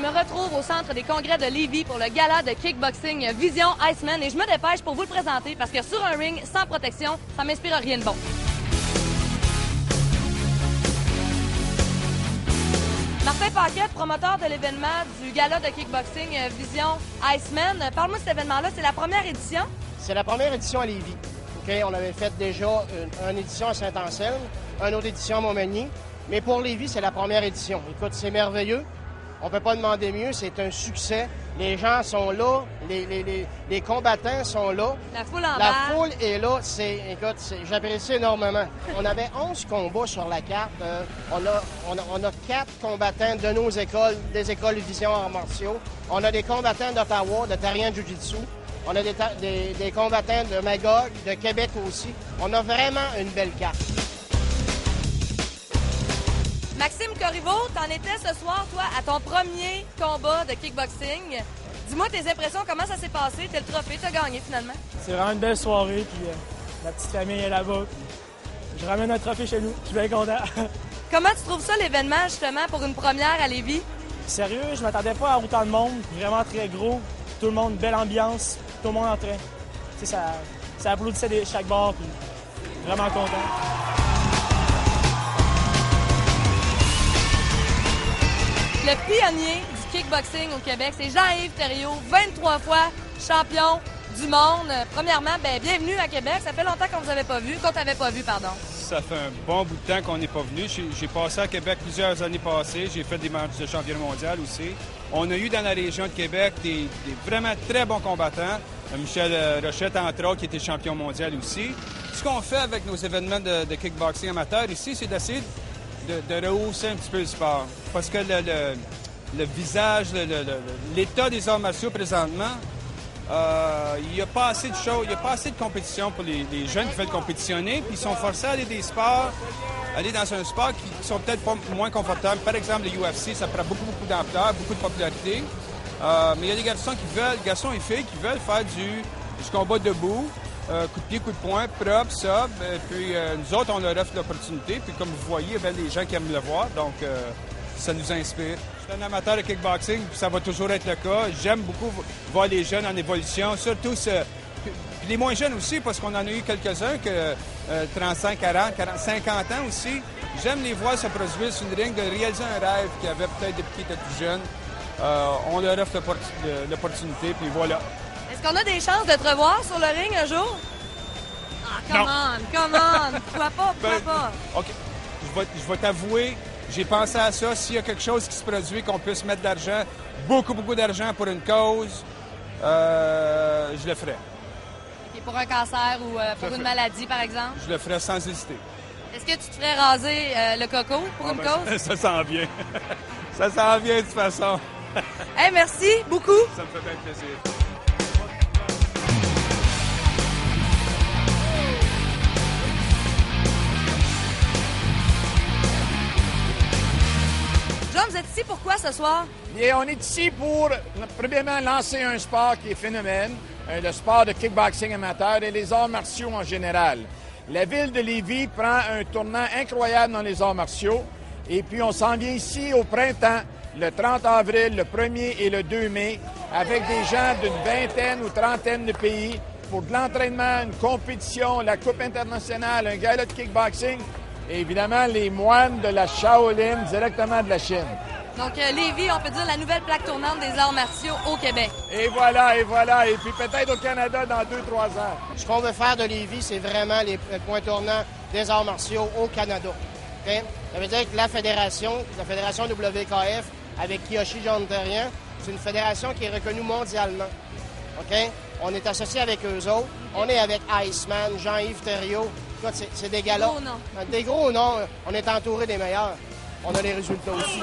me retrouve au centre des congrès de Lévis pour le gala de kickboxing Vision Iceman et je me dépêche pour vous le présenter parce que sur un ring sans protection, ça m'inspire rien de bon. Martin Paquette, promoteur de l'événement du gala de kickboxing Vision Iceman. Parle-moi de cet événement-là, c'est la première édition? C'est la première édition à Lévis. Okay? On avait fait déjà une édition à Saint-Anselme, une autre édition à Montmagny, mais pour Lévis, c'est la première édition. Écoute, c'est merveilleux. On ne peut pas demander mieux, c'est un succès. Les gens sont là, les combattants sont là. La foule en La foule est là, écoute, j'apprécie énormément. On avait 11 combats sur la carte. On a 4 combattants de nos écoles, des écoles Vision Arts martiaux. On a des combattants d'Ottawa, de Tarian Jiu-Jitsu. On a des combattants de Magog, de Québec aussi. On a vraiment une belle carte. Maxime Corriveau, t'en étais ce soir, toi, à ton premier combat de kickboxing. Dis-moi tes impressions, comment ça s'est passé? T'as le trophée, t'as gagné finalement. C'est vraiment une belle soirée, puis la petite famille est là-bas. Je ramène un trophée chez nous, je suis bien content. Comment tu trouves ça, l'événement, justement, pour une première à Lévis? Sérieux, je m'attendais pas à autant de monde, vraiment très gros. Tout le monde, belle ambiance, tout le monde en train. Tu sais, ça applaudissait de chaque bord, puis vraiment content. Le pionnier du kickboxing au Québec, c'est Jean-Yves Thériault, 23 fois champion du monde. Premièrement, bienvenue à Québec. Ça fait longtemps qu'on t'avait pas vu. Ça fait un bon bout de temps qu'on n'est pas venu. J'ai passé à Québec plusieurs années passées. J'ai fait des matchs de championnat mondial aussi. On a eu dans la région de Québec des vraiment très bons combattants. Michel Rochette, entre autres, qui était champion mondial aussi. Ce qu'on fait avec nos événements de kickboxing amateur ici, c'est d'essayer de rehausser un petit peu le sport. Parce que le visage, l'état des arts martiaux présentement, il n'y a pas assez de choses, il n'y a pas assez de compétition pour les jeunes qui veulent compétitionner, puis ils sont forcés à aller aller dans un sport qui sont peut-être pas moins confortables. Par exemple, le UFC, ça prend beaucoup d'ampleur, beaucoup de popularité. Mais il y a des garçons et filles qui veulent faire du combat debout, coup de pied, coup de poing, propre, sub. Puis nous autres, on leur offre l'opportunité. Puis comme vous voyez, il y a des gens qui aiment le voir, donc ça nous inspire. Je suis un amateur de kickboxing, puis ça va toujours être le cas. J'aime beaucoup voir les jeunes en évolution, surtout puis les moins jeunes aussi, parce qu'on en a eu quelques-uns que 35, 40, 50 ans aussi. J'aime les voir se produire sur une ring, de réaliser un rêve qu'ils avaient peut-être depuis qu'ils étaient plus jeunes. On leur offre l'opportunité, puis voilà. Est-ce qu'on a des chances de te revoir sur le ring un jour? Ah, come on! Pourquoi pas? OK. Je vais t'avouer, j'ai pensé à ça. S'il y a quelque chose qui se produit, qu'on puisse mettre de l'argent, beaucoup d'argent pour une cause, je le ferai. Et pour un cancer ou pour une maladie, par exemple? Je le ferai sans hésiter. Est-ce que tu te ferais raser le coco pour une cause? Ça s'en vient. Ça s'en vient de toute façon. Hey, merci beaucoup. Ça me fait bien plaisir. John, vous êtes ici pourquoi ce soir? Bien, on est ici pour, premièrement, lancer un sport qui est phénomène, le sport de kickboxing amateur et les arts martiaux en général. La ville de Lévis prend un tournant incroyable dans les arts martiaux et puis on s'en vient ici au printemps, le 30 avril, le 1er et le 2 mai, avec des gens d'une vingtaine ou trentaine de pays pour de l'entraînement, une compétition, la Coupe internationale, un gala de kickboxing et évidemment les moines de la Shaolin directement de la Chine. Donc, Lévis, on peut dire la nouvelle plaque tournante des arts martiaux au Québec. Et voilà. Et puis peut-être au Canada dans 2-3 ans. Ce qu'on veut faire de Lévis, c'est vraiment les points tournants des arts martiaux au Canada. Okay? Ça veut dire que la fédération WKF, avec Kiyoshi John Tarian, c'est une fédération qui est reconnue mondialement. Okay? On est associé avec eux autres. On est avec Iceman, Jean-Yves Thériault. C'est des galas. Des gros noms. Des gros noms. On est entouré des meilleurs. On a les résultats aussi.